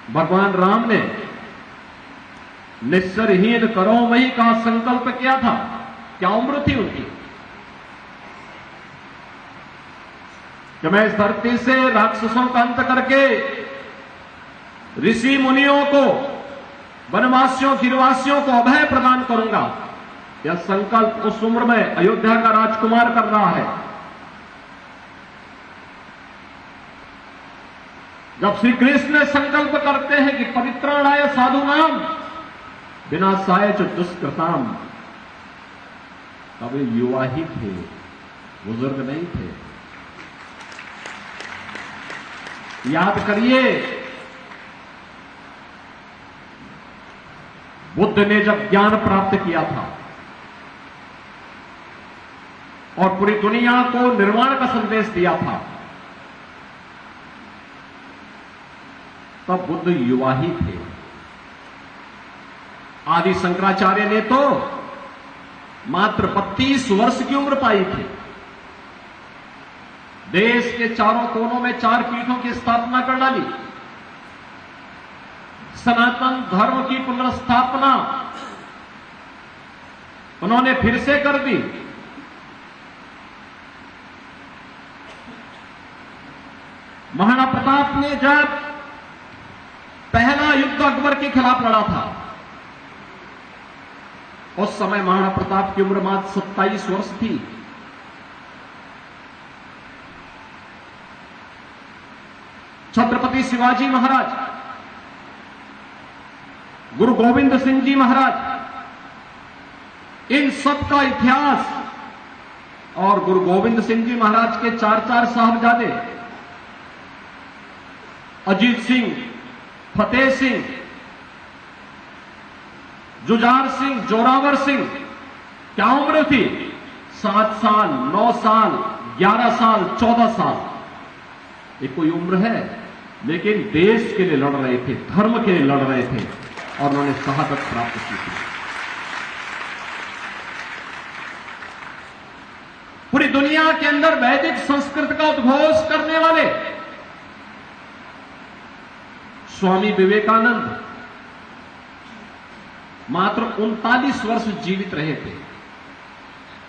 भगवान राम ने निस्सरहीन करो वही का संकल्प किया था। क्या उम्र थी उनकी कि मैं इस धरती से राक्षसों का अंत करके ऋषि मुनियों को, वनवासियों, गिरवासियों को अभय प्रदान करूंगा। यह संकल्प उस उम्र में अयोध्या का राजकुमार कर रहा है। जब श्री कृष्ण संकल्प करते हैं कि परित्राणाय साधूनाम विनाशाय च दुष्कृताम, तब वे युवा ही थे, बुजुर्ग नहीं थे। याद करिए, बुद्ध ने जब ज्ञान प्राप्त किया था और पूरी दुनिया को निर्वाण का संदेश दिया था, तब बुद्ध युवा ही थे। आदि शंकराचार्य ने तो मात्र 32 वर्ष की उम्र पाई थी। देश के चारों कोनों में 4 पीठों की स्थापना कर डाली। सनातन धर्म की पुनर्स्थापना उन्होंने फिर से कर दी। महाराणा प्रताप ने जब पहला युद्ध अकबर के खिलाफ लड़ा था, उस समय महाराणा प्रताप की उम्र मात्र 27 वर्ष थी। छत्रपति शिवाजी महाराज, गुरु गोविंद सिंह जी महाराज, इन सब का इतिहास, और गुरु गोविंद सिंह जी महाराज के 4 साहबजादे, अजीत सिंह, फतेह सिंह, जुझार सिंह, जोरावर सिंह, क्या उम्र थी? 7 साल, 9 साल, 11 साल, 14 साल। ये कोई उम्र है? लेकिन देश के लिए लड़ रहे थे, धर्म के लिए लड़ रहे थे, और उन्होंने शहादत प्राप्त की थी। पूरी दुनिया के अंदर वैदिक संस्कृत का उद्घोष करने वाले स्वामी विवेकानंद मात्र 39 वर्ष जीवित रहे थे,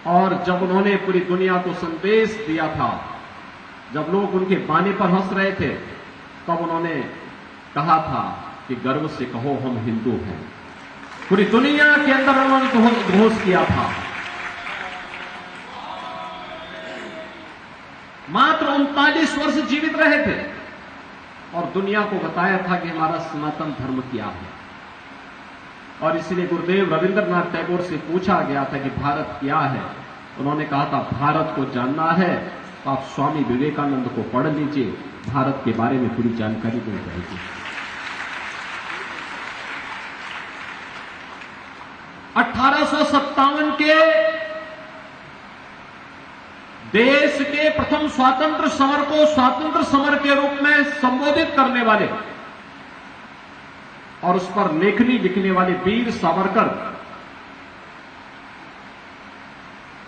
और जब उन्होंने पूरी दुनिया को संदेश दिया था, जब लोग उनके बाने पर हंस रहे थे, तब उन्होंने कहा था कि गर्व से कहो हम हिंदू हैं। पूरी दुनिया के अंदर उन्होंने उद्घोष किया था। मात्र 39 वर्ष जीवित रहे थे और दुनिया को बताया था कि हमारा सनातन धर्म क्या है। और इसलिए गुरुदेव रविंद्रनाथ टैगोर से पूछा गया था कि भारत क्या है। उन्होंने कहा था, भारत को जानना है तो आप स्वामी विवेकानंद को पढ़ लीजिए, भारत के बारे में पूरी जानकारी मिल जाएगी। 1857 के देश के प्रथम स्वातंत्र समर को स्वातंत्र समर के रूप में संबोधित करने वाले और उस पर लेखनी लिखने वाले वीर सावरकर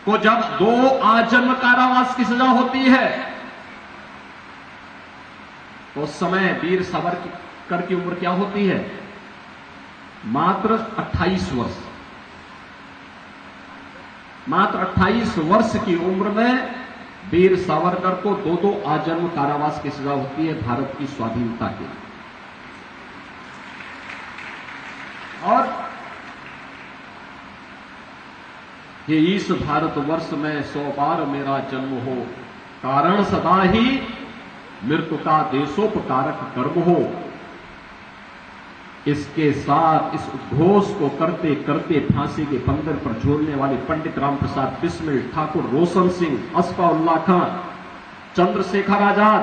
को जब 2 आजन्म कारावास की सजा होती है, तो उस समय वीर सावरकर की उम्र क्या होती है? मात्र 28 वर्ष। मात्र 28 वर्ष की उम्र में वीर सावरकर को 2 आजन्म कारावास की सजा होती है भारत की स्वाधीनता के। और ये इस भारतवर्ष में 100 बार मेरा जन्म हो, कारण सदा ही मृत्यु का देशोपकारक कर्म हो। इसके साथ इस उद्घोष को करते करते फांसी के फंदर पर झूलने वाले पंडित राम प्रसाद बिस्मिल, ठाकुर रोशन सिंह, असफाउल्लाह खान, चंद्रशेखर आजाद,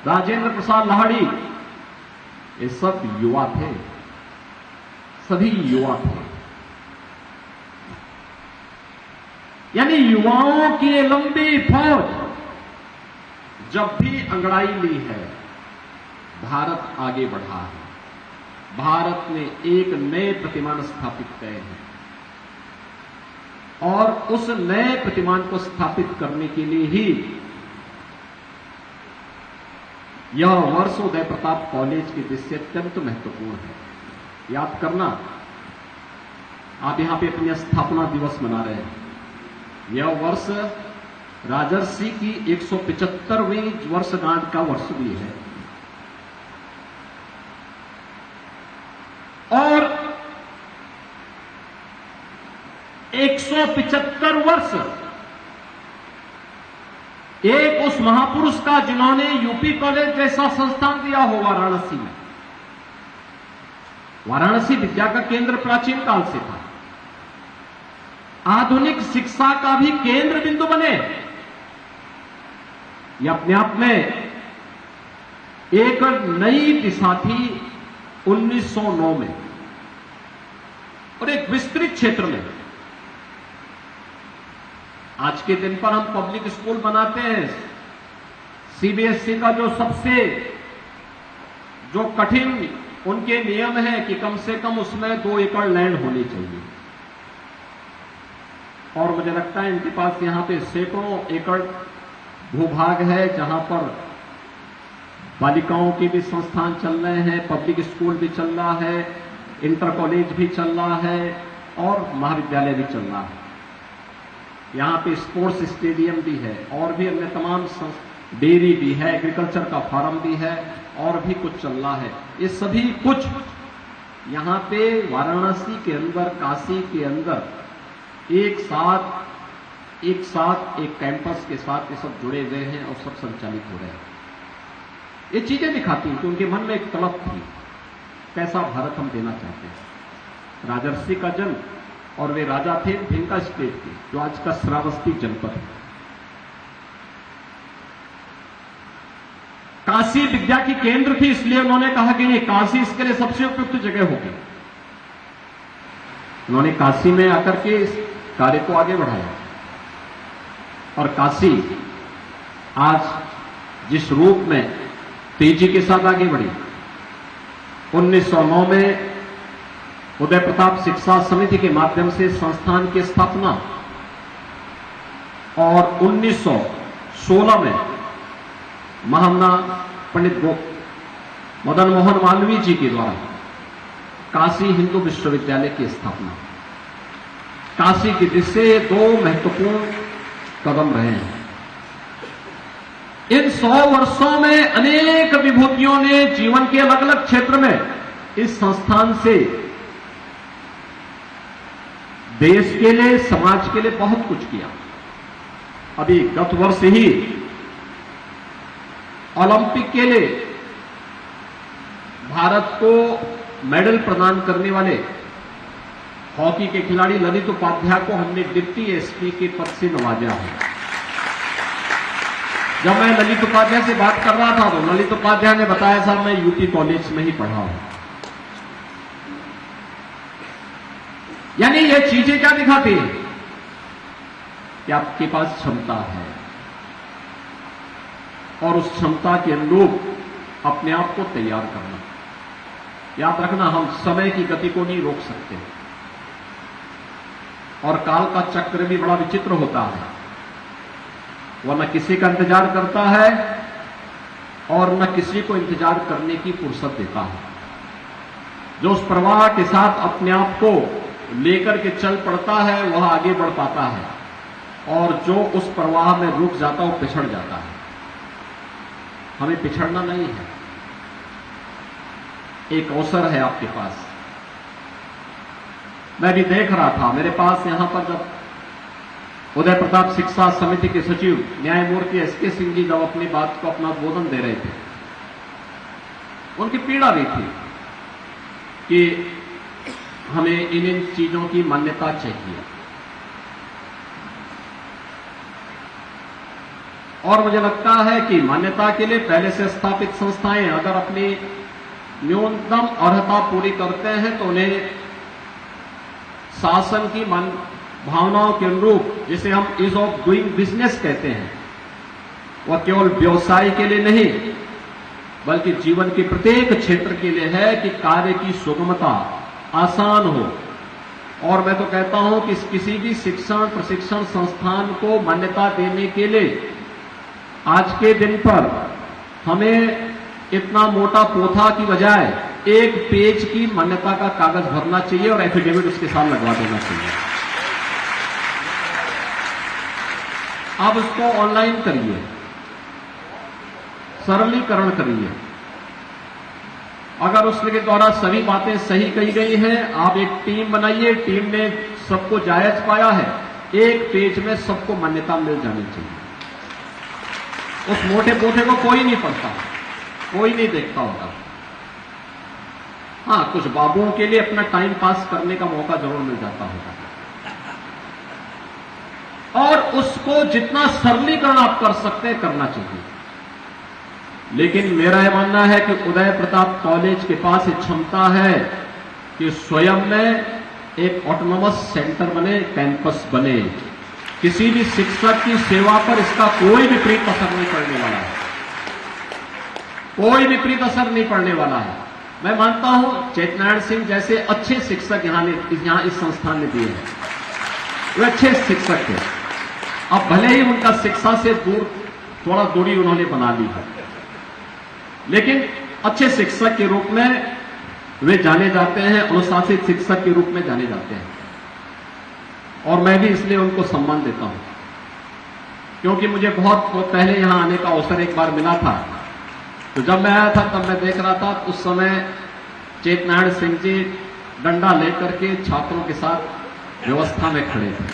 राजेंद्र प्रसाद लाहिड़ी, ये सब युवा थे, सभी युवा थे। यानी युवाओं की लंबी फौज जब भी अंगड़ाई ली है, भारत आगे बढ़ा है। भारत ने एक नए प्रतिमान स्थापित किए हैं और उस नए प्रतिमान को स्थापित करने के लिए ही यह वर्ष उदय प्रताप कॉलेज की दृष्टि अत्यंत महत्वपूर्ण है। याद करना, आप यहां पे अपनी स्थापना दिवस मना रहे हैं। यह वर्ष राजर्षि की 175वीं वर्षगांठ का वर्ष भी है और 175 वर्ष एक उस महापुरुष का जिन्होंने यूपी कॉलेज जैसा संस्थान दिया हो वाराणसी में। वाराणसी विद्या का केंद्र प्राचीन काल से था, आधुनिक शिक्षा का भी केंद्र बिंदु बने, यह अपने आप में एक नई दिशा थी 1909 में और एक विस्तृत क्षेत्र में। आज के दिन पर हम पब्लिक स्कूल बनाते हैं, सीबीएसई का जो सबसे जो कठिन उनके नियम है कि कम से कम उसमें 2 एकड़ लैंड होनी चाहिए और मुझे लगता है इनके पास यहां पे सैकड़ों एकड़ भूभाग है जहां पर बालिकाओं के भी संस्थान चल रहे हैं, पब्लिक स्कूल भी चल रहा है, इंटर कॉलेज भी चल रहा है और महाविद्यालय भी चल रहा है। यहां पे स्पोर्ट्स स्टेडियम भी है और भी अन्य तमाम डेयरी भी है, एग्रीकल्चर का फार्म भी है और भी कुछ चल रहा है। ये सभी कुछ यहां पे वाराणसी के अंदर, काशी के अंदर एक साथ एक कैंपस के साथ ये सब जुड़े हुए हैं और सब संचालित हो रहे हैं। ये चीजें दिखाती हैं कि उनके मन में एक तलब थी, कैसा भारत हम देना चाहते हैं। राजर्षि का जन्म और वे राजा थे भिंका स्टेट के, जो आज का श्रावस्ती जनपद है। काशी विद्या की केंद्र थी, इसलिए उन्होंने कहा कि ये काशी इसके लिए सबसे उपयुक्त जगह होगी। उन्होंने काशी में आकर के इस कार्य को आगे बढ़ाया और काशी आज जिस रूप में तेजी के साथ आगे बढ़ी, 1909 में उदय प्रताप शिक्षा समिति के माध्यम से संस्थान की स्थापना और 1916 में महामना पंडित मदन मोहन मालवीय जी के द्वारा काशी हिंदू विश्वविद्यालय की स्थापना। काशी की दृष्टि से 2 महत्वपूर्ण कदम रहे हैं। इन 100 वर्षों में अनेक विभूतियों ने जीवन के अलग अलग क्षेत्र में इस संस्थान से देश के लिए, समाज के लिए बहुत कुछ किया। अभी गत वर्ष ही ओलंपिक के लिए भारत को मेडल प्रदान करने वाले हॉकी के खिलाड़ी ललित उपाध्याय को हमने डिप्टी एसपी के पद से नवाजा है। जब मैं ललित उपाध्याय से बात कर रहा था तो ललित उपाध्याय ने बताया, साहब मैं यूपी कॉलेज में ही पढ़ा हूं। यानी ये चीजें क्या दिखाती हैं कि आपके पास क्षमता है और उस क्षमता के अनुरूप अपने आप को तैयार करना। याद रखना, हम समय की गति को नहीं रोक सकते और काल का चक्र भी बड़ा विचित्र होता है। वह न किसी का इंतजार करता है और न किसी को इंतजार करने की फुर्सत देता है। जो उस प्रवाह के साथ अपने आप को लेकर के चल पड़ता है वह आगे बढ़ पाता है और जो उस प्रवाह में रुक जाता है वो पिछड़ जाता है। हमें पिछड़ना नहीं है, एक अवसर है आपके पास। मैं भी देख रहा था, मेरे पास यहां पर जब उदय प्रताप शिक्षा समिति के सचिव न्यायमूर्ति एसके सिंह जी जब अपनी बात को अपना उद्बोधन दे रहे थे, उनकी पीड़ा भी थी कि हमें इन चीजों की मान्यता चाहिए। और मुझे लगता है कि मान्यता के लिए पहले से स्थापित संस्थाएं अगर अपनी न्यूनतम अर्हता पूरी करते हैं तो उन्हें शासन की भावनाओं के अनुरूप, जिसे हम ईज ऑफ डूइंग बिजनेस कहते हैं, वह केवल व्यवसाय के लिए नहीं बल्कि जीवन के प्रत्येक क्षेत्र के लिए है कि कार्य की सुगमता आसान हो। और मैं तो कहता हूं कि किसी भी शिक्षण प्रशिक्षण संस्थान को मान्यता देने के लिए आज के दिन पर हमें इतना मोटा पोथा की बजाय एक पेज की मान्यता का कागज भरना चाहिए और एफिडेविट उसके साथ लगवा देना चाहिए। आप उसको ऑनलाइन करिए, सरलीकरण करिए। अगर उसके द्वारा सभी बातें सही कही गई हैं, आप एक टीम बनाइए, टीम ने सबको जायज पाया है, एक पेज में सबको मान्यता मिल जानी चाहिए। उस मोटे पोथे को कोई नहीं पढ़ता, कोई नहीं देखता होगा। हाँ, कुछ बाबुओं के लिए अपना टाइम पास करने का मौका जरूर मिल जाता होगा, और उसको जितना सरलीकरण आप कर सकते हैं करना चाहिए। लेकिन मेरा यह मानना है कि उदय प्रताप कॉलेज के पास ये क्षमता है कि स्वयं में एक ऑटोनोमस सेंटर बने, कैंपस बने। किसी भी शिक्षक की सेवा पर इसका कोई विपरीत असर नहीं पड़ने वाला है, कोई विपरीत असर नहीं पड़ने वाला है। मैं मानता हूं चेतनारायण सिंह जैसे अच्छे शिक्षक यहां इस संस्थान ने दिए हैं, वे अच्छे शिक्षक थे। अब भले ही उनका शिक्षा से थोड़ा दूरी उन्होंने बना ली है, लेकिन अच्छे शिक्षक के रूप में वे जाने जाते हैं, अनुशासित शिक्षक के रूप में जाने जाते हैं। और मैं भी इसलिए उनको सम्मान देता हूं, क्योंकि मुझे बहुत पहले यहां आने का अवसर एक बार मिला था। तो जब मैं आया था तब मैं देख रहा था, उस समय चेतनारायण सिंह जी डंडा लेकर के छात्रों के साथ व्यवस्था में खड़े थे।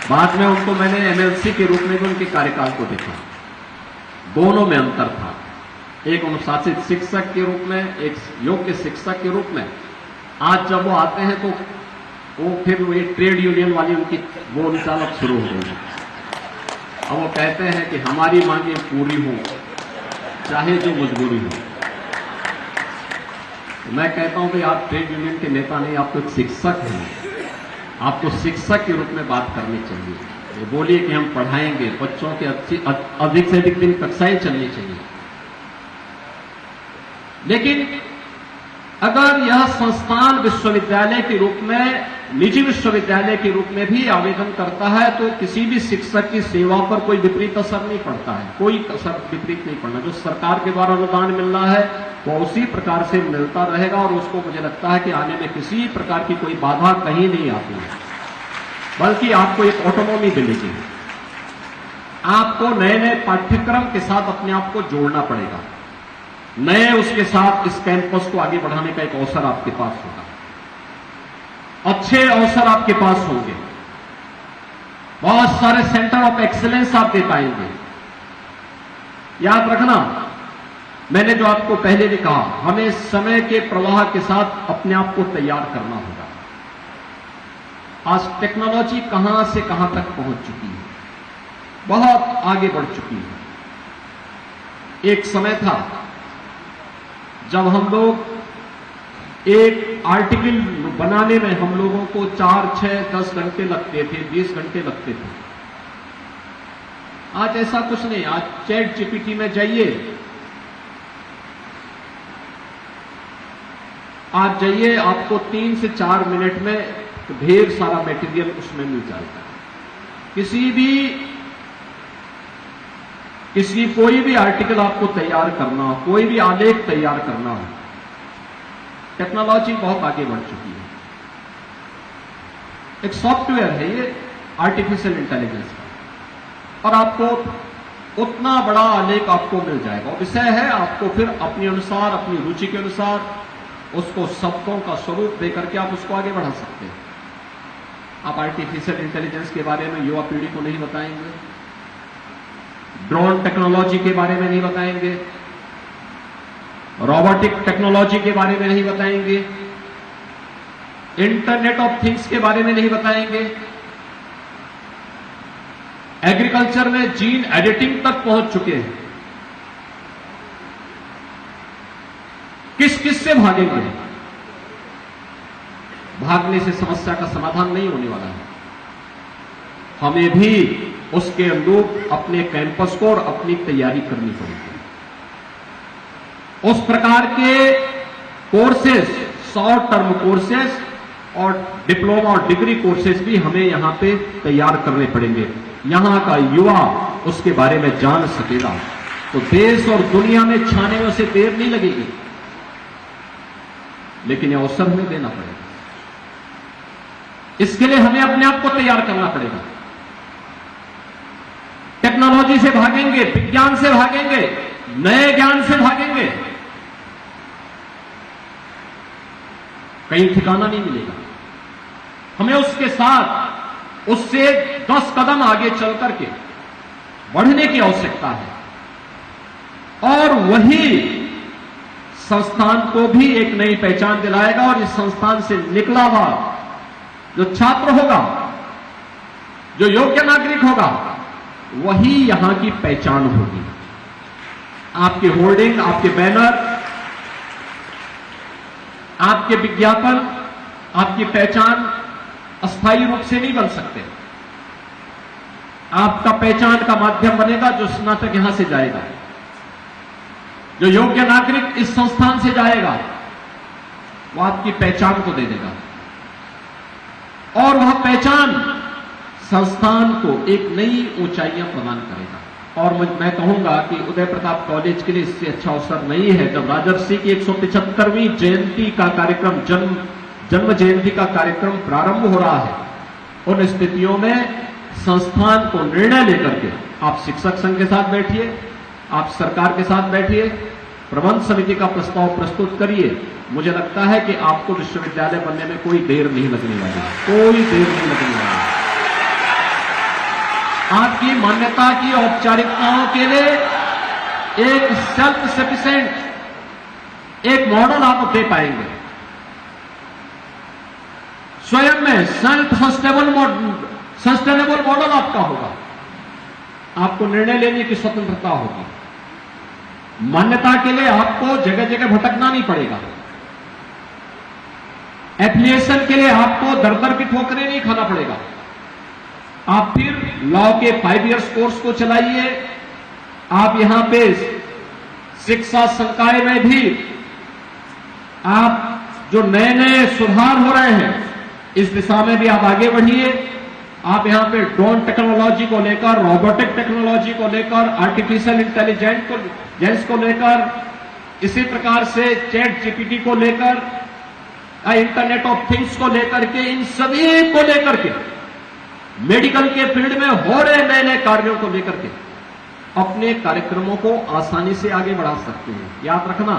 बाद में उनको मैंने एमएलसी के रूप में भी उनके कार्यकाल को देखा, दोनों में अंतर था। एक अनुशासित शिक्षक के रूप में, एक योग्य शिक्षक के रूप में। आज जब वो आते हैं तो वो फिर वो ट्रेड यूनियन वाली उनकी वो चालक शुरू हो गई। अब वो कहते हैं कि हमारी मांगें पूरी हो चाहे जो मजबूरी हो। तो मैं कहता हूं कि आप ट्रेड यूनियन के नेता नहीं, आप तो एक शिक्षक हैं, आपको शिक्षक के रूप में बात करनी चाहिए। ये बोलिए कि हम पढ़ाएंगे, बच्चों के अधिक से अधिक दिन कक्षाएं चलनी चाहिए। लेकिन अगर यह संस्थान विश्वविद्यालय के रूप में, निजी विश्वविद्यालय के रूप में भी आवेदन करता है, तो किसी भी शिक्षक की सेवा पर कोई विपरीत असर नहीं पड़ता है, कोई असर विपरीत नहीं पड़ना। जो सरकार के द्वारा अनुदान मिल रहा है वो उसी प्रकार से मिलता रहेगा, और उसको मुझे लगता है कि आने में किसी प्रकार की कोई बाधा कहीं नहीं आती है, बल्कि आपको एक ऑटोनॉमी मिलेगी। आपको नए नए पाठ्यक्रम के साथ अपने आप को जोड़ना पड़ेगा, नए उसके साथ इस कैंपस को आगे बढ़ाने का एक अवसर आपके पास होगा, अच्छे अवसर आपके पास होंगे, बहुत सारे सेंटर ऑफ एक्सीलेंस आप दे पाएंगे। याद रखना, मैंने जो आपको पहले भी कहा, हमें समय के प्रवाह के साथ अपने आप को तैयार करना होगा। आज टेक्नोलॉजी कहां से कहां तक पहुंच चुकी है, बहुत आगे बढ़ चुकी है। एक समय था जब हम लोग एक आर्टिकल बनाने में हम लोगों को 4, 6, 10 घंटे लगते थे, 20 घंटे लगते थे। आज ऐसा कुछ नहीं। आज चैट जीपीटी में जाइए, आज जाइए, आपको 3 से 4 मिनट में ढेर सारा मटेरियल उसमें मिल जाएगा। कोई भी आर्टिकल आपको तैयार करना हो, कोई भी आलेख तैयार करना हो, टेक्नोलॉजी बहुत आगे बढ़ चुकी है। एक सॉफ्टवेयर है ये आर्टिफिशियल इंटेलिजेंस का, और आपको उतना बड़ा आलेख आपको मिल जाएगा। विषय है, आपको फिर अपने अनुसार, अपनी रुचि के अनुसार उसको शब्दों का स्वरूप देकर के आप उसको आगे बढ़ा सकते हैं। आप आर्टिफिशियल इंटेलिजेंस के बारे में युवा पीढ़ी को नहीं बताएंगे, ड्रोन टेक्नोलॉजी के बारे में नहीं बताएंगे, रोबोटिक टेक्नोलॉजी के बारे में नहीं बताएंगे, इंटरनेट ऑफ थिंग्स के बारे में नहीं बताएंगे, एग्रीकल्चर में जीन एडिटिंग तक पहुंच चुके हैं। किस से भागेंगे? भागने से समस्या का समाधान नहीं होने वाला है। हमें भी उसके अनुरूप अपने कैंपस को और अपनी तैयारी करनी पड़ेगी। उस प्रकार के कोर्सेज, शॉर्ट टर्म कोर्सेज और डिप्लोमा और डिग्री कोर्सेज भी हमें यहां पे तैयार करने पड़ेंगे। यहां का युवा उसके बारे में जान सकेगा, तो देश और दुनिया में छाने में उसे देर नहीं लगेगी, लेकिन यह अवसर हमें देना पड़ेगा। इसके लिए हमें अपने आप को तैयार करना पड़ेगा। टेक्नोलॉजी से भागेंगे, विज्ञान से भागेंगे, नए ज्ञान से भागेंगे, कहीं ठिकाना नहीं मिलेगा। हमें उसके साथ उससे 10 कदम आगे चल करके बढ़ने की आवश्यकता है। और वही संस्थान को भी एक नई पहचान दिलाएगा, और इस संस्थान से निकला हुआ जो छात्र होगा, जो योग्य नागरिक होगा, वही यहां की पहचान होगी। आपके होर्डिंग, आपके बैनर, आपके विज्ञापन, आपकी पहचान अस्थायी रूप से नहीं बन सकते। आपका पहचान का माध्यम बनेगा जो स्नातक यहां से जाएगा, जो योग्य नागरिक इस संस्थान से जाएगा, वो आपकी पहचान को दे देगा, और वह पहचान संस्थान को एक नई ऊंचाइयां प्रदान करेगा। और मैं कहूंगा कि उदय प्रताप कॉलेज के लिए इससे अच्छा अवसर नहीं है। जब राजर्षि की 175वीं जयंती का कार्यक्रम, जन्म जयंती का कार्यक्रम प्रारंभ हो रहा है, उन स्थितियों में संस्थान को निर्णय लेकर के आप शिक्षक संघ के साथ बैठिए, आप सरकार के साथ बैठिए, प्रबंध समिति का प्रस्ताव प्रस्तुत करिए। मुझे लगता है कि आपको विश्वविद्यालय बनने में कोई देर नहीं लगने वाली, कोई देर नहीं लगने वाली। आपकी मान्यता की औपचारिकताओं के लिए एक सेल्फ सफिशिएंट एक मॉडल आप दे पाएंगे। स्वयं में सेल्फ सस्टेनेबल मॉडल आपका होगा। आपको निर्णय लेने की स्वतंत्रता होगी। मान्यता के लिए आपको जगह जगह भटकना नहीं पड़ेगा। एफिलिएशन के लिए आपको दर दर की ठोकरें नहीं खाना पड़ेगा। आप फिर लॉ के 5 इयर्स कोर्स को चलाइए। आप यहां पे शिक्षा संकाय में भी आप जो नए नए सुधार हो रहे हैं, इस दिशा में भी आप आगे बढ़िए। आप यहां पे ड्रोन टेक्नोलॉजी को लेकर, रोबोटिक टेक्नोलॉजी को लेकर, आर्टिफिशियल इंटेलिजेंस को लेकर, इसी प्रकार से चैट जीपीटी को लेकर, इंटरनेट ऑफ थिंग्स को लेकर के, इन सभी को लेकर के, मेडिकल के फील्ड में हो रहे नए नए कार्यों को लेकर के अपने कार्यक्रमों को आसानी से आगे बढ़ा सकते हैं। याद रखना,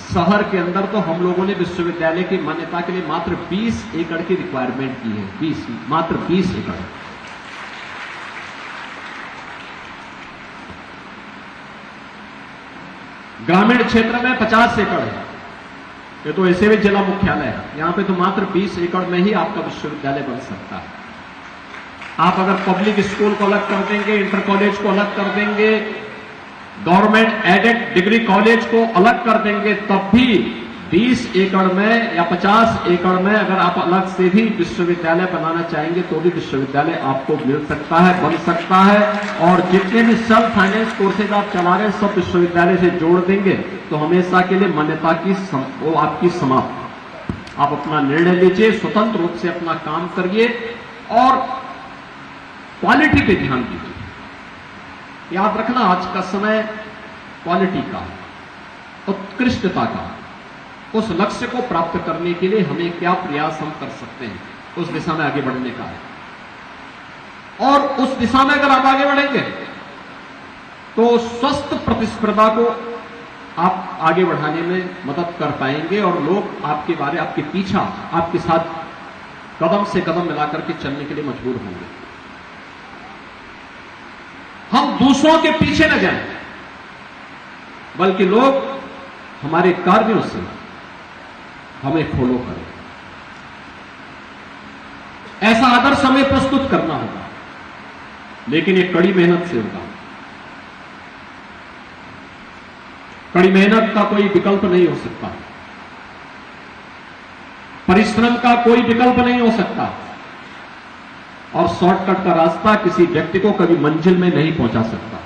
शहर के अंदर तो हम लोगों ने विश्वविद्यालय की मान्यता के लिए मात्र 20 एकड़ की रिक्वायरमेंट की है। मात्र 20 एकड़। ग्रामीण क्षेत्र में 50 एकड़ है। ये तो ऐसे भी जिला मुख्यालय है। यहां पे तो मात्र 20 एकड़ में ही आपका विश्वविद्यालय बन सकता है। आप अगर पब्लिक स्कूल को अलग कर देंगे, इंटर कॉलेज को अलग कर देंगे, गवर्नमेंट एडेड डिग्री कॉलेज को अलग कर देंगे, तब भी 20 एकड़ में या 50 एकड़ में अगर आप अलग से भी विश्वविद्यालय बनाना चाहेंगे तो भी विश्वविद्यालय आपको मिल सकता है, बन सकता है। और जितने भी सेल्फ फाइनेंस कोर्सेज आप चला रहे हैं, सब विश्वविद्यालय से जोड़ देंगे तो हमेशा के लिए मान्यता की वो आपकी समाप्त। आप अपना निर्णय लीजिए, स्वतंत्र रूप से अपना काम करिए और क्वालिटी पे ध्यान दीजिए। याद रखना, आज का समय क्वालिटी का, उत्कृष्टता का, उस लक्ष्य को प्राप्त करने के लिए हमें क्या प्रयास हम कर सकते हैं, उस दिशा में आगे बढ़ने का है। और उस दिशा में अगर आप आगे बढ़ेंगे तो स्वस्थ प्रतिस्पर्धा को आप आगे बढ़ाने में मदद कर पाएंगे और लोग आपके पीछा, आपके साथ कदम से कदम मिलाकर के चलने के लिए मजबूर होंगे। हम दूसरों के पीछे न जाएं, बल्कि लोग हमारे कार्यों से हमें फॉलो करें। ऐसा आदर्श हमें प्रस्तुत करना होगा, लेकिन ये कड़ी मेहनत से होगा। कड़ी मेहनत का कोई विकल्प नहीं हो सकता, परिश्रम का कोई विकल्प नहीं हो सकता, और शॉर्टकट का रास्ता किसी व्यक्ति को कभी मंजिल में नहीं पहुंचा सकता।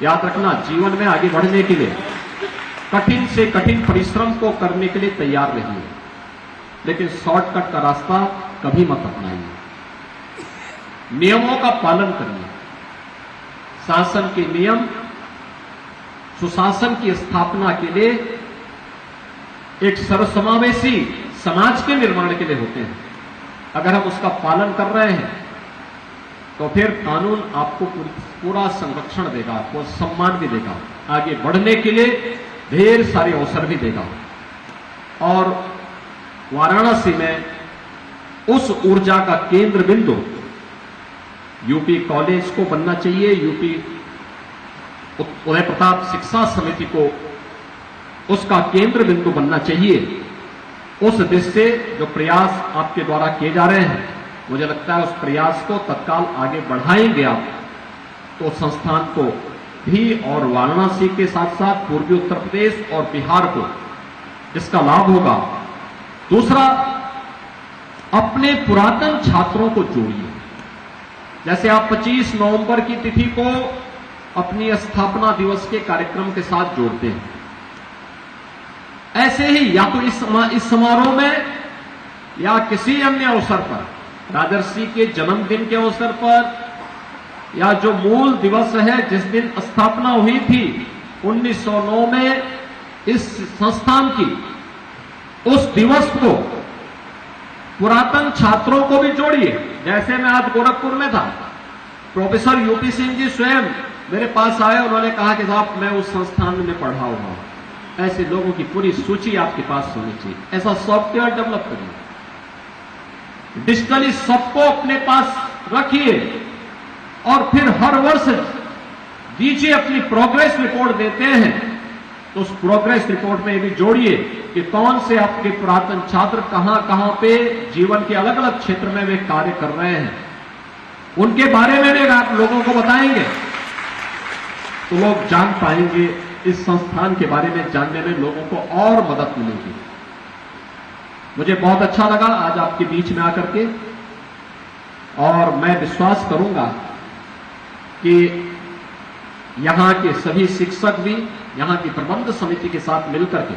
याद रखना, जीवन में आगे बढ़ने के लिए कठिन से कठिन परिश्रम को करने के लिए तैयार रहिए, लेकिन शॉर्टकट का रास्ता कभी मत अपनाइए। नियमों का पालन करिए। शासन के नियम सुशासन की स्थापना के लिए, एक सर्वसमावेशी समाज के निर्माण के लिए होते हैं। अगर हम उसका पालन कर रहे हैं तो फिर कानून आपको पूरा संरक्षण देगा, आपको सम्मान भी देगा, आगे बढ़ने के लिए ढेर सारे अवसर भी देगा। और वाराणसी में उस ऊर्जा का केंद्र बिंदु यूपी कॉलेज को बनना चाहिए। यूपी उदय प्रताप शिक्षा समिति को उसका केंद्र बिंदु बनना चाहिए। उस दिशा से जो प्रयास आपके द्वारा किए जा रहे हैं, मुझे लगता है उस प्रयास को तत्काल आगे बढ़ाएंगे आप तो संस्थान को भी और वाराणसी के साथ साथ पूर्वी उत्तर प्रदेश और बिहार को इसका लाभ होगा। दूसरा, अपने पुरातन छात्रों को जोड़िए। जैसे आप 25 नवंबर की तिथि को अपनी स्थापना दिवस के कार्यक्रम के साथ जोड़ते हैं, ऐसे ही या तो इस समारोह में या किसी अन्य अवसर पर, राजर्षि के जन्मदिन के अवसर पर या जो मूल दिवस है जिस दिन स्थापना हुई थी 1909 में इस संस्थान की, उस दिवस को पुरातन छात्रों को भी जोड़िए। जैसे मैं आज गोरखपुर में था, प्रोफेसर यूपी सिंह जी स्वयं मेरे पास आए, उन्होंने कहा कि साहब मैं उस संस्थान में पढ़ा हुआ हूं। ऐसे लोगों की पूरी सूची आपके पास होनी चाहिए। ऐसा सॉफ्टवेयर डेवलप करिए, डिजिटली सबको अपने पास रखिए और फिर हर वर्ष दीजिए। अपनी प्रोग्रेस रिपोर्ट देते हैं तो उस प्रोग्रेस रिपोर्ट में ये भी जोड़िए कि कौन से आपके पुरातन छात्र कहां कहां पे जीवन के अलग अलग क्षेत्र में वे कार्य कर रहे हैं, उनके बारे में भी आप लोगों को बताएंगे तो लोग जान पाएंगे। इस संस्थान के बारे में जानने में लोगों को और मदद मिलेगी। मुझे बहुत अच्छा लगा आज आपके बीच में आकर के, और मैं विश्वास करूंगा कि यहां के सभी शिक्षक भी यहां की प्रबंध समिति के साथ मिलकर के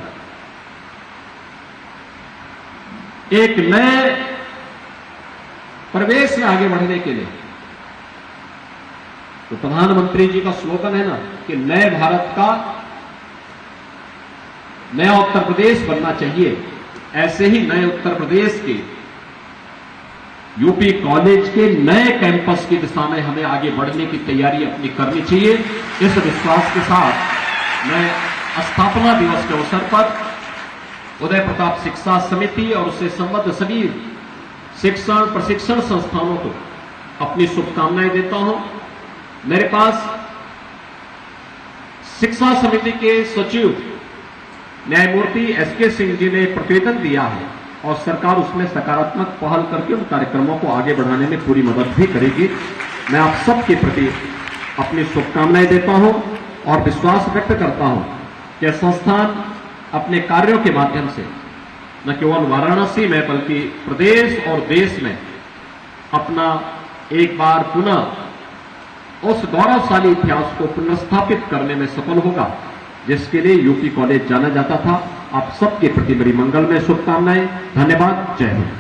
एक नए प्रवेश में आगे बढ़ने के लिए, तो प्रधानमंत्री जी का स्लोगन है ना कि नए भारत का नया उत्तर प्रदेश बनना चाहिए, ऐसे ही नए उत्तर प्रदेश के यूपी कॉलेज के नए कैंपस की दिशा में हमें आगे बढ़ने की तैयारी अपनी करनी चाहिए। इस विश्वास के साथ मैं स्थापना दिवस के अवसर पर उदय प्रताप शिक्षा समिति और उससे संबद्ध सभी शिक्षण प्रशिक्षण संस्थानों को अपनी शुभकामनाएं देता हूं। मेरे पास शिक्षा समिति के सचिव न्यायमूर्ति एसके सिंह जी ने प्रतिवेदन दिया है और सरकार उसमें सकारात्मक पहल करके उन कार्यक्रमों को आगे बढ़ाने में पूरी मदद भी करेगी। मैं आप सबके प्रति अपनी शुभकामनाएं देता हूं और विश्वास व्यक्त करता हूं कि संस्थान अपने कार्यों के माध्यम से न केवल वाराणसी में बल्कि प्रदेश और देश में अपना एक बार पुनः उस गौरवशाली इतिहास को पुनर्स्थापित करने में सफल होगा जिसके लिए यूपी कॉलेज जाना जाता था। आप सबके प्रति मेरी मंगलमय शुभकामनाएं। धन्यवाद। जय हिंद।